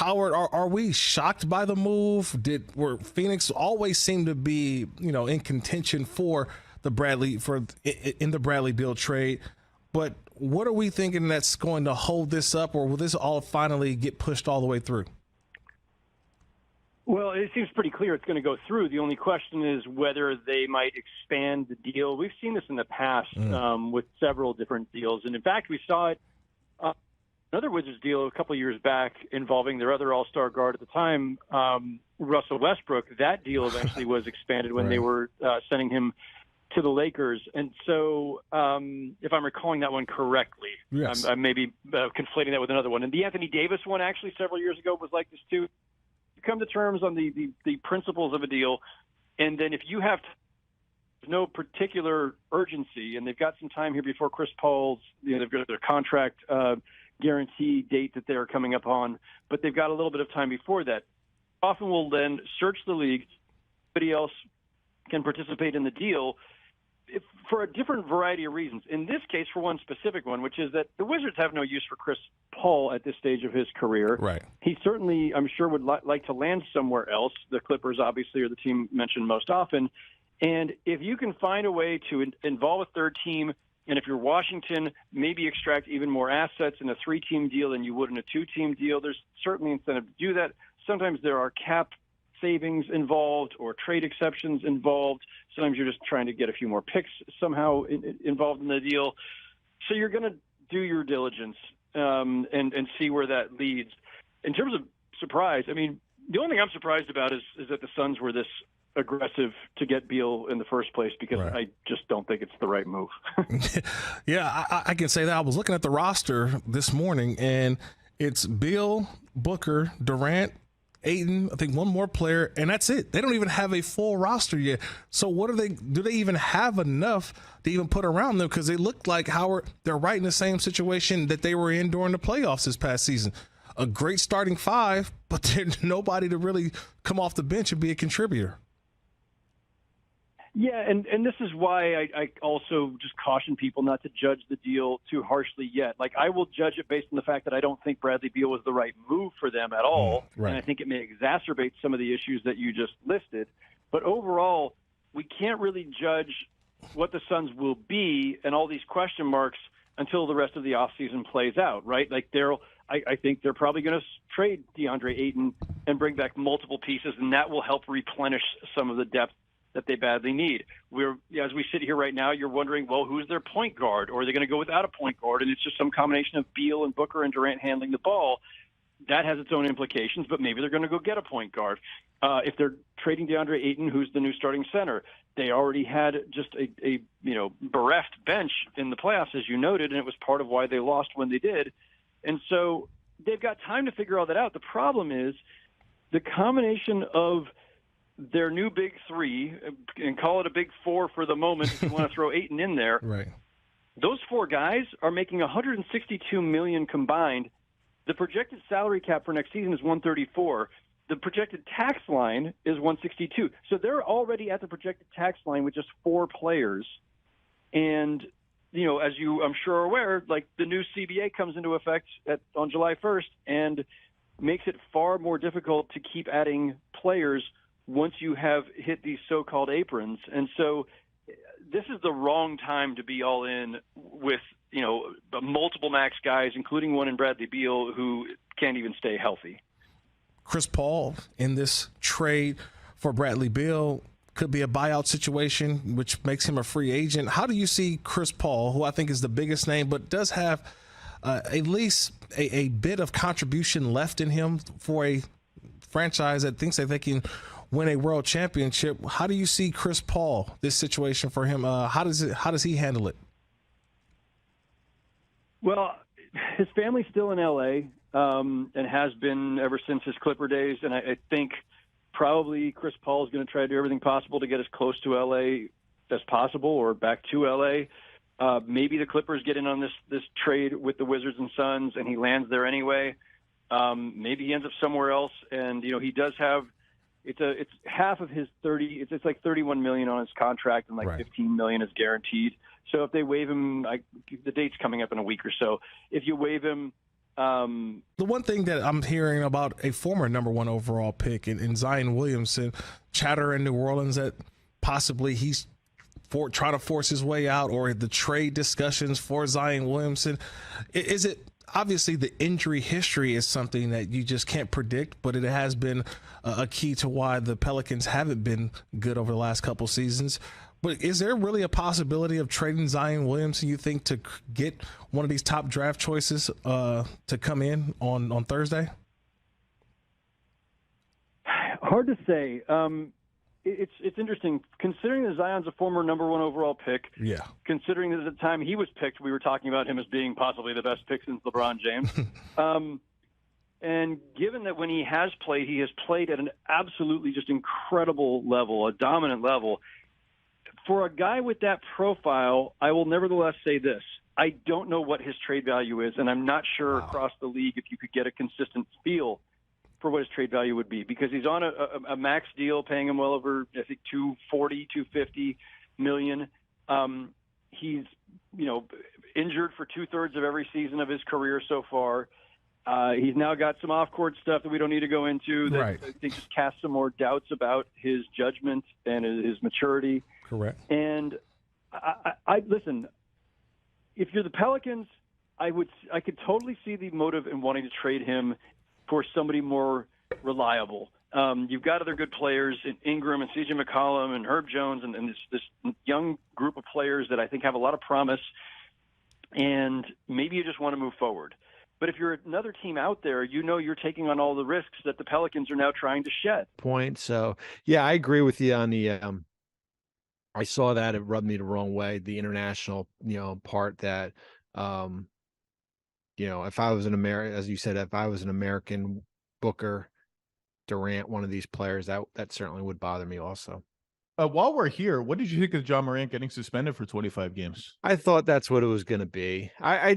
Howard, are we shocked by the move? Were Phoenix always seemed to be, in contention for the in the Bradley Beal trade? But what are we thinking that's going to hold this up, or will this all finally get pushed all the way through? Well, it seems pretty clear it's going to go through. The only question is whether they might expand the deal. We've seen this in the past with several different deals. And, in fact, we saw it another Wizards deal a couple of years back involving their other all-star guard at the time, Russell Westbrook. That deal eventually was expanded when they were sending him to the Lakers. And so if I'm recalling that one correctly, yes. I'm maybe conflating that with another one. And the Anthony Davis one actually several years ago was like this too. You come to terms on the principles of a deal, and then if you have no particular urgency, and they've got some time here before Chris Paul's, they've got their contract guarantee date that they're coming up on, but they've got a little bit of time before that. Often will then search the league. Somebody else can participate in the deal for a different variety of reasons. In this case, for one specific one, which is that the Wizards have no use for Chris Paul at this stage of his career. Right. He certainly, I'm sure, would like to land somewhere else. The Clippers, obviously, are the team mentioned most often. And if you can find a way to involve a third team, and if you're Washington, maybe extract even more assets in a 3-team deal than you would in a 2-team deal, there's certainly incentive to do that. Sometimes there are cap savings involved or trade exceptions involved. Sometimes you're just trying to get a few more picks somehow involved in the deal. So you're going to do your diligence and see where that leads. In terms of surprise, I mean, the only thing I'm surprised about is that the Suns were this aggressive to get Beal in the first place, because I just don't think it's the right move. Yeah, I can say that. I was looking at the roster this morning, and it's Beal, Booker, Durant, Ayton, I think one more player, and that's it. They don't even have a full roster yet. So what do they even have enough to even put around them? Because they look like they're right in the same situation that they were in during the playoffs this past season. A great starting 5, but there's nobody to really come off the bench and be a contributor. Yeah, and this is why I also just caution people not to judge the deal too harshly yet. Like, I will judge it based on the fact that I don't think Bradley Beal was the right move for them at all, and I think it may exacerbate some of the issues that you just listed. But overall, we can't really judge what the Suns will be and all these question marks until the rest of the offseason plays out, right? Like, I think they're probably going to trade DeAndre Ayton and bring back multiple pieces, and that will help replenish some of the depth that they badly need. As we sit here right now, you're wondering, well, who's their point guard? Or are they going to go without a point guard? And it's just some combination of Beal and Booker and Durant handling the ball. That has its own implications, but maybe they're going to go get a point guard. If they're trading DeAndre Ayton, who's the new starting center, they already had just a bereft bench in the playoffs, as you noted, and it was part of why they lost when they did. And so they've got time to figure all that out. The problem is the combination of their new big 3, and call it a big 4 for the moment if you want to throw Ayton in there. Right. Those 4 guys are making $162 million combined. The projected salary cap for next season is $134. The projected tax line is $162. So they're already at the projected tax line with just 4 players. And, as you, I'm sure, are aware, like, the new CBA comes into effect on July 1st and makes it far more difficult to keep adding players once you have hit these so-called aprons. And so this is the wrong time to be all in with, multiple max guys, including one in Bradley Beal, who can't even stay healthy. Chris Paul in this trade for Bradley Beal could be a buyout situation, which makes him a free agent. How do you see Chris Paul, who I think is the biggest name, but does have at least a bit of contribution left in him for a franchise that thinks that they can win a world championship? How do you see Chris Paul, this situation for him? How does he handle it? Well, his family's still in L.A. And has been ever since his Clipper days, and I think probably Chris Paul is going to try to do everything possible to get as close to L.A. as possible, or back to L.A. Maybe the Clippers get in on this trade with the Wizards and Suns, and he lands there anyway. Maybe he ends up somewhere else, and he does have. It's half of his 30. It's like $31 million on his contract, and like $15 million is guaranteed. So if they waive him, the date's coming up in a week or so. If you waive him, The one thing that I'm hearing about a former number 1 overall pick in Zion Williamson, chatter in New Orleans that possibly he's trying to force his way out, or the trade discussions for Zion Williamson. Is it obviously the injury history is something that you just can't predict, but it has been a key to why the Pelicans haven't been good over the last couple seasons. But is there really a possibility of trading Zion Williamson, you think, to get one of these top draft choices to come in on Thursday? Hard to say. It's interesting, considering that Zion's a former number 1 overall pick. Yeah. Considering that at the time he was picked, we were talking about him as being possibly the best pick since LeBron James. And given that when he has played at an absolutely just incredible level, a dominant level. For a guy with that profile, I will nevertheless say this. I don't know what his trade value is, and I'm not sure across the league if you could get a consistent feel for what his trade value would be, because he's on a max deal paying him well over, I think, $250 million. He's, injured for 2/3 of every season of his career so far. He's now got some off-court stuff that we don't need to go into that right. I think just casts some more doubts about his judgment and his maturity. Correct. And I listen, if you're the Pelicans, I could totally see the motive in wanting to trade him for somebody more reliable. You've got other good players in Ingram and CJ McCollum and Herb Jones and this young group of players that I think have a lot of promise, and maybe you just want to move forward. But if you're another team out there, you're taking on all the risks that the Pelicans are now trying to shed. Point. So, yeah, I agree with you on the I saw that. It rubbed me the wrong way, the international, part that, if I was an American, as you said, if I was an American, Booker, Durant, one of these players, that certainly would bother me also. While we're here, what did you think of John Morant getting suspended for 25 games? I thought that's what it was going to be. I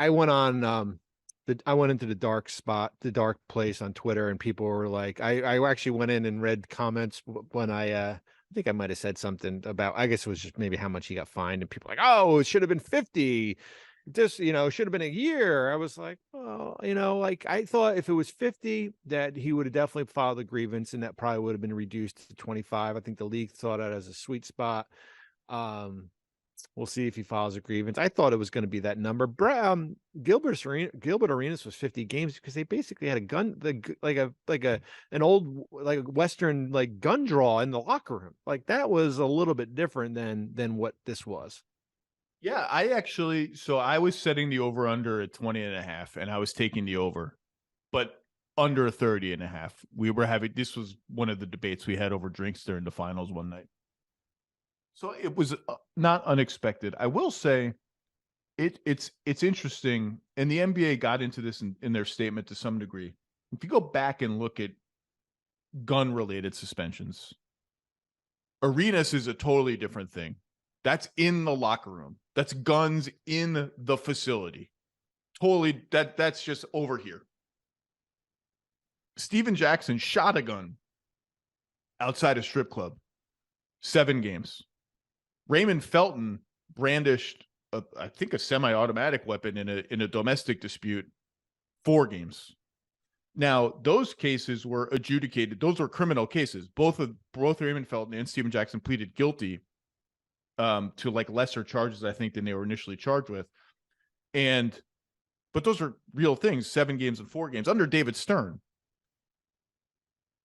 went on, I went into the dark place on Twitter, and people were like, I actually went in and read comments when I think I might have said something about, I guess it was just maybe how much he got fined, and people were like, oh, it should have been 50. This, should have been a year. I was like, well, I thought if it was 50, that he would have definitely filed a grievance, and that probably would have been reduced to 25. I think the league saw that as a sweet spot. We'll see if he files a grievance. I thought it was going to be that number. Gilbert Arenas was 50 games because they basically had a gun, an old Western gun draw in the locker room. That was a little bit different than what this was. Yeah, I was setting the over under at 20.5, and I was taking the over, but under 30.5. This was one of the debates we had over drinks during the finals one night. So it was not unexpected. I will say it's interesting, and the NBA got into this in their statement to some degree. If you go back and look at gun-related suspensions, Arenas is a totally different thing. That's in the locker room. That's guns in the facility. Totally, that's just over here. Steven Jackson shot a gun outside a strip club. 7 games. Raymond Felton brandished, I think, a semi-automatic weapon in a domestic dispute. 4 games. Now, those cases were adjudicated. Those were criminal cases. Both Raymond Felton and Steven Jackson pleaded guilty to lesser charges, I think, than they were initially charged with. But those are real things, 7 games and 4 games under David Stern.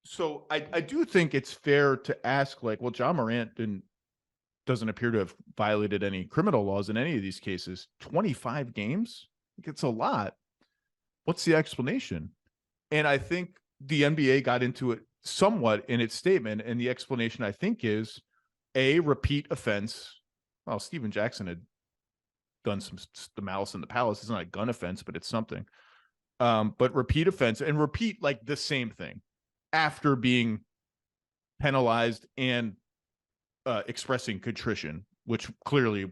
So I do think it's fair to ask, John Morant doesn't appear to have violated any criminal laws in any of these cases. 25 games? I think it's a lot. What's the explanation? And I think the NBA got into it somewhat in its statement, and the explanation, I think, is a repeat offense. Well, Steven Jackson had done the Malice in the Palace. It's not a gun offense, but it's something. But repeat offense, and repeat the same thing after being penalized and expressing contrition, which clearly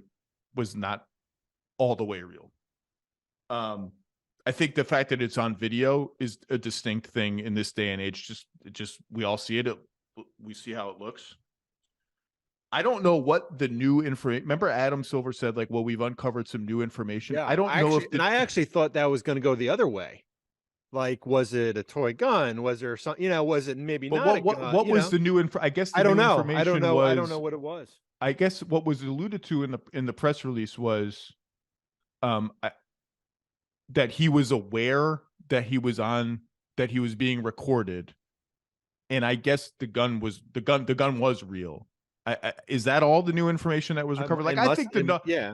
was not all the way real. I think the fact that it's on video is a distinct thing in this day and age. Just we all see it. We see how it looks. I don't know what the new information. Remember, Adam Silver said, like, well, we've uncovered some new information. Yeah, I don't know if and I actually thought that was going to go the other way. Like, was it a toy gun? Was there some, was it maybe but not? what was the new info? I guess the I don't new know. information I don't know. was, I don't know what it was. I guess what was alluded to in the press release was, that he was aware that he was being recorded, and I guess the gun was real. Is that all the new information that was recovered? Like, I think yeah.